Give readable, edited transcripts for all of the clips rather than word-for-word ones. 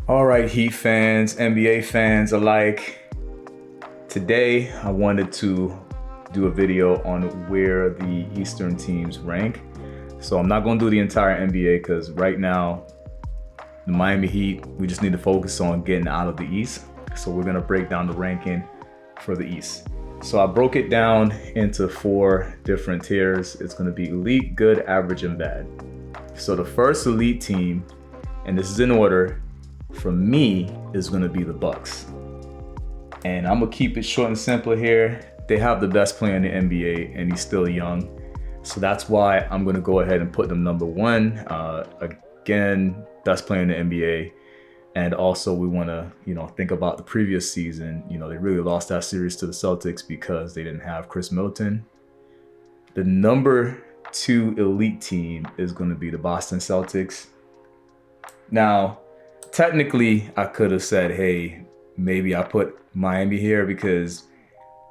All right, Heat fans, NBA fans alike. Today, I wanted to do a video on where the Eastern teams rank. So I'm not going to do the entire NBA because right now, the Miami Heat, we just need to focus on getting out of the East. So we're going to break down the ranking for the East. So I broke it down into 4 different tiers. It's going to be elite, good, average, and bad. So the first elite team, and this is in order, for me, is going to be the Bucks. And I'm going to keep it short and simple here. They have the best player in the NBA, and he's still young. So that's why I'm going to go ahead and put them number 1. Again, best player in the NBA. And also we want to, think about the previous season. They really lost that series to the Celtics because they didn't have Chris Middleton. The number 2 elite team is going to be the Boston Celtics. Now, technically, I could have said, hey, maybe I put Miami here because,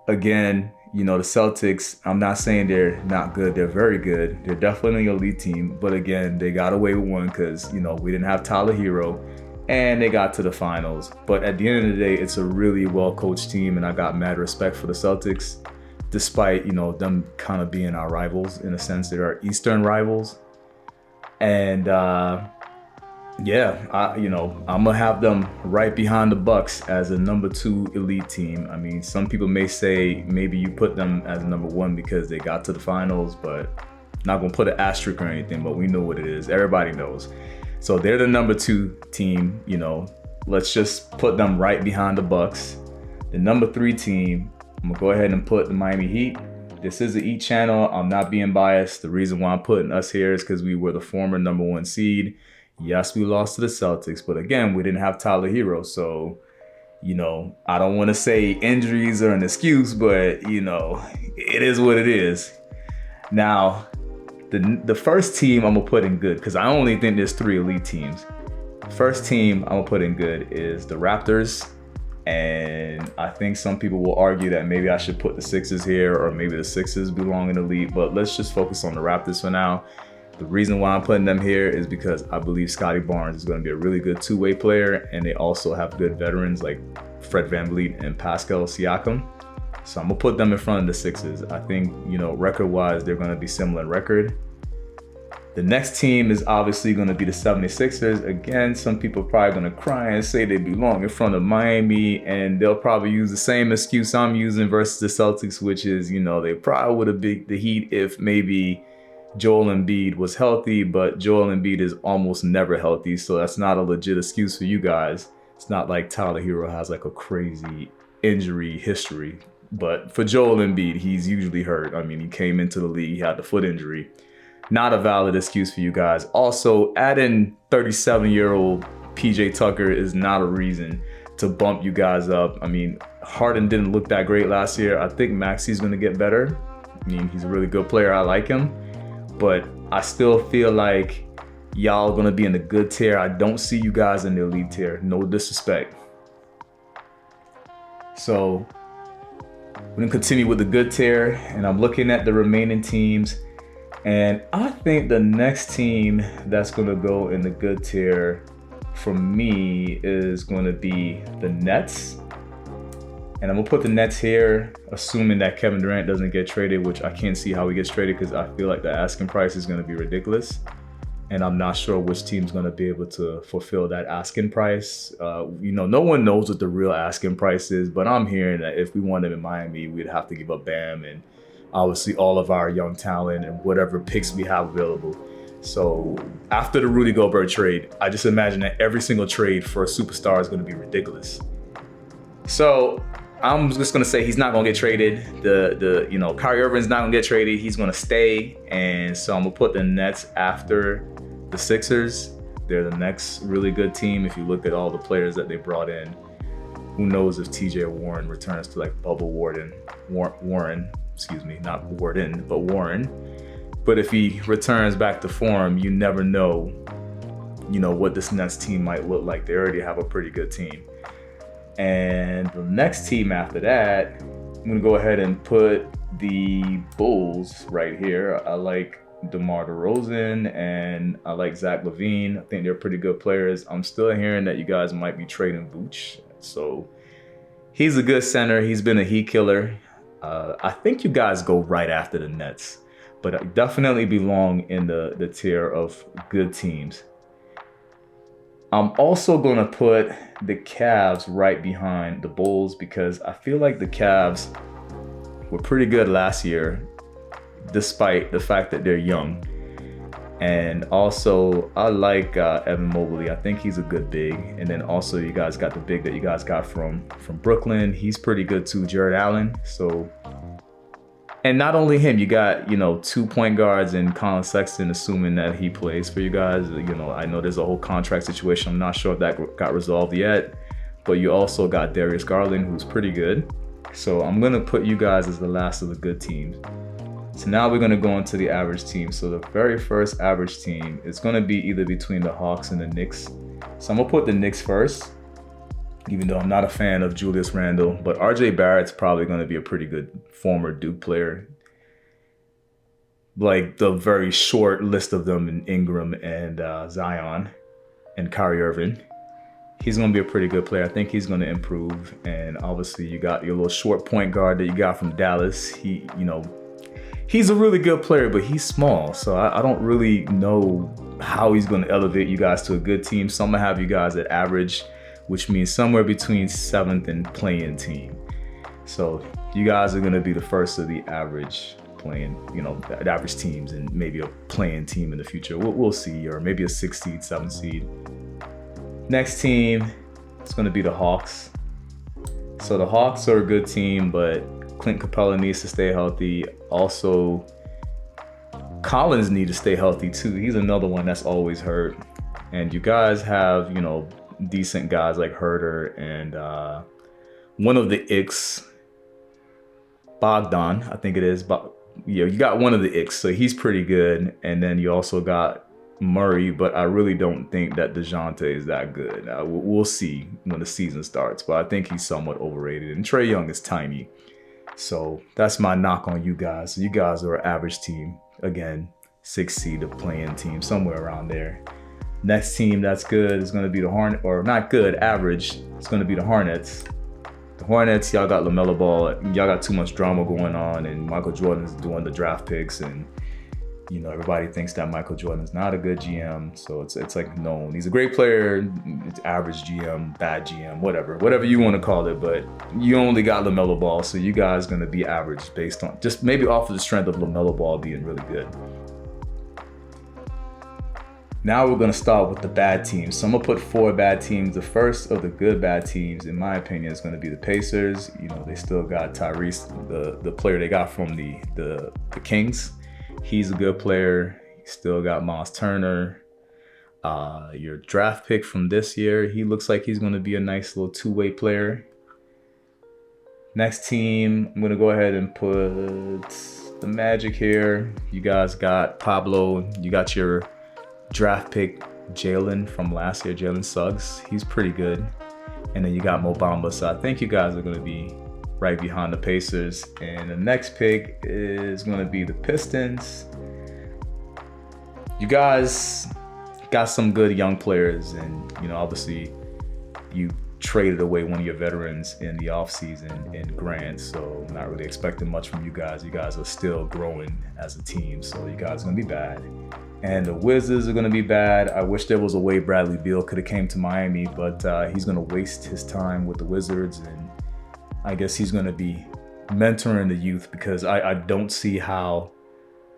again, the Celtics, I'm not saying they're not good. They're very good. They're definitely an elite team. But again, they got away with one because, we didn't have Tyler Hero and they got to the finals. But at the end of the day, it's a really well-coached team, and I got mad respect for the Celtics, despite, them kind of being our rivals in a sense. They're our Eastern rivals. And, I'm gonna have them right behind the Bucks as a number 2 elite team. I mean, some people may say maybe you put them as number 1 because they got to the finals, but not gonna put an asterisk or anything, but we know what it is. Everybody knows. So they're the number 2 team, let's just put them right behind the Bucks. The number 3 team, I'm gonna go ahead and put the Miami Heat. This is the Heat channel. I'm not being biased. The reason why I'm putting us here is because we were the former number 1 seed. Yes, we lost to the Celtics, but again, we didn't have Tyler Hero. So, I don't want to say injuries are an excuse, but, it is what it is. Now, the first team I'm going to put in good, because I only think there's 3 elite teams. First team I'm going to put in good is the Raptors. And I think some people will argue that maybe I should put the Sixers here, or maybe the Sixers belong in the elite, but let's just focus on the Raptors for now. The reason why I'm putting them here is because I believe Scotty Barnes is going to be a really good 2-way player, and they also have good veterans like Fred VanVleet and Pascal Siakam. So I'm going to put them in front of the Sixers. I think, record-wise, they're going to be similar in record. The next team is obviously going to be the 76ers. Again, some people are probably going to cry and say they belong in front of Miami, and they'll probably use the same excuse I'm using versus the Celtics, which is, they probably would have beat the Heat if maybe Joel Embiid was healthy, but Joel Embiid is almost never healthy, so that's not a legit excuse for you guys. It's not like Tyler Hero has like a crazy injury history, but for Joel Embiid, he's usually hurt. I mean, he came into the league, he had the foot injury. Not a valid excuse for you guys. Also, adding 37-year-old PJ Tucker is not a reason to bump you guys up. I mean, Harden didn't look that great last year. I think Maxi's going to get better. I mean, he's a really good player. I like him. But I still feel like y'all gonna be in the good tier. I don't see you guys in the elite tier. No disrespect. So we're gonna continue with the good tier, and I'm looking at the remaining teams, and I think the next team that's gonna go in the good tier for me is gonna be the Nets. And I'm gonna put the Nets here, assuming that Kevin Durant doesn't get traded, which I can't see how he gets traded because I feel like the asking price is gonna be ridiculous. And I'm not sure which team's gonna be able to fulfill that asking price. No one knows what the real asking price is, but I'm hearing that if we want him in Miami, we'd have to give up Bam and obviously all of our young talent and whatever picks we have available. So after the Rudy Gobert trade, I just imagine that every single trade for a superstar is gonna be ridiculous. So I'm just gonna say he's not gonna get traded. Kyrie Irving's not gonna get traded. He's gonna stay, and so I'm gonna put the Nets after the Sixers. They're the next really good team. If you look at all the players that they brought in, who knows if TJ Warren returns to like Bubble Warren, not Warden, but Warren. But if he returns back to form, you never know, what this Nets team might look like. They already have a pretty good team. And the next team after that, I'm gonna go ahead and put the Bulls right here. I like DeMar DeRozan, and I like Zach LaVine. I think they're pretty good players. I'm still hearing that you guys might be trading Vooch. So he's a good center. He's been a heat killer. I think you guys go right after the Nets, but I definitely belong in the tier of good teams. I'm also going to put the Cavs right behind the Bulls because I feel like the Cavs were pretty good last year, despite the fact that they're young. And also, I like Evan Mobley. I think he's a good big. And then also, you guys got the big that you guys got from Brooklyn. He's pretty good too, Jared Allen. So, and not only him, you got, 2 point guards and Colin Sexton, assuming that he plays for you guys. I know there's a whole contract situation. I'm not sure if that got resolved yet. But you also got Darius Garland, who's pretty good. So I'm going to put you guys as the last of the good teams. So now we're going to go into the average team. So the very first average team is going to be either between the Hawks and the Knicks. So I'm going to put the Knicks first, even though I'm not a fan of Julius Randle. But RJ Barrett's probably going to be a pretty good former Duke player. Like the very short list of them in Ingram and Zion and Kyrie Irving. He's going to be a pretty good player. I think he's going to improve. And obviously you got your little short point guard that you got from Dallas. He's a really good player, but he's small. So I don't really know how he's going to elevate you guys to a good team. So I'm going to have you guys at average, which means somewhere between 7th and play-in team. So you guys are going to be the first of the average playing, the average teams, and maybe a play-in team in the future. We'll see, or maybe a 6th seed, 7th seed. Next team, it's going to be the Hawks. So the Hawks are a good team, but Clint Capella needs to stay healthy. Also, Collins needs to stay healthy too. He's another one that's always hurt. And you guys have, decent guys like Herter and one of the Icks, Bogdan, I think it is. You got one of the Icks, so he's pretty good. And then you also got Murray, but I really don't think that DeJounte is that good. We'll see when the season starts, but I think he's somewhat overrated. And Trae Young is tiny. So that's my knock on you guys. So you guys are an average team. Again, 6th seed, a play-in team, somewhere around there. Next team that's good is going to be the Hornets, or not good, average. It's going to be the Hornets. The Hornets, y'all got LaMelo Ball. Y'all got too much drama going on, and Michael Jordan's doing the draft picks, and everybody thinks that Michael Jordan's not a good GM, so it's like known. He's a great player, it's average GM, bad GM, whatever you want to call it, but you only got LaMelo Ball, so you guys going to be average based on, just maybe off of the strength of LaMelo Ball being really good. Now we're going to start with the bad teams. So I'm going to put 4 bad teams. The first of the good bad teams, in my opinion, is going to be the Pacers. They still got Tyrese, the player they got from the Kings. He's a good player. You still got Miles Turner. Your draft pick from this year, he looks like he's going to be a nice little 2-way player. Next team, I'm going to go ahead and put the Magic here. You guys got Pablo. You got your draft pick Jalen from last year, Jalen Suggs. He's pretty good. And then you got Mo Bamba. So I think you guys are going to be right behind the Pacers. And the next pick is going to be the Pistons. You guys got some good young players, and obviously you traded away one of your veterans in the offseason in Grant, so I'm not really expecting much from you guys. You guys are still growing as a team, so you guys are going to be bad. And the Wizards are going to be bad. I wish there was a way Bradley Beal could have came to Miami, but he's going to waste his time with the Wizards, and I guess he's going to be mentoring the youth, because I don't see how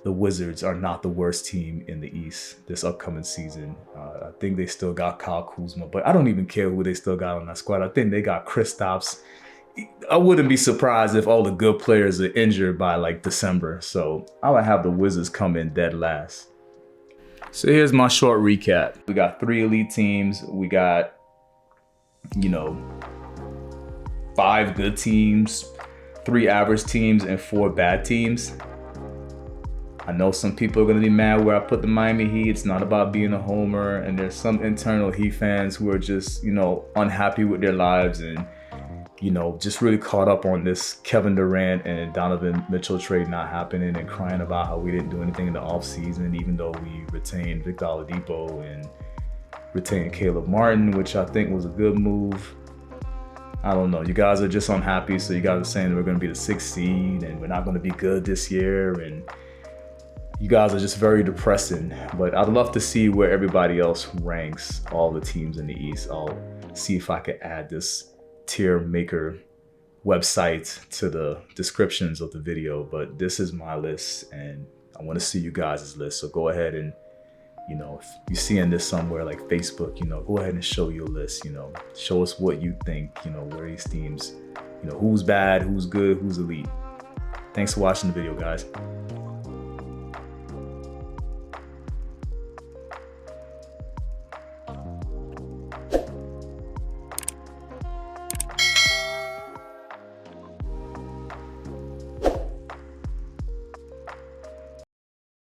the Wizards are not the worst team in the East this upcoming season. I think they still got Kyle Kuzma, but I don't even care who they still got on that squad. I think they got Kristaps. I wouldn't be surprised if all the good players are injured by like December. So I would have the Wizards come in dead last. So here's my short recap. We got 3 elite teams. We got, 5 good teams, 3 average teams, and 4 bad teams. I know some people are going to be mad where I put the Miami Heat. It's not about being a homer. And there's some internal Heat fans who are just, unhappy with their lives. And, just really caught up on this Kevin Durant and Donovan Mitchell trade not happening and crying about how we didn't do anything in the offseason, even though we retained Victor Oladipo and retained Caleb Martin, which I think was a good move. I don't know. You guys are just unhappy, so you guys are saying that we're going to be the 6th seed and we're not going to be good this year, and you guys are just very depressing. But I'd love to see where everybody else ranks all the teams in the East. I'll see if I could add this tier maker website to the descriptions of the video, but this is my list and I want to see you guys' list. So go ahead and, if you're seeing this somewhere like Facebook, go ahead and show your list, show us what you think, where these teams, who's bad, who's good, who's elite. Thanks for watching the video, guys.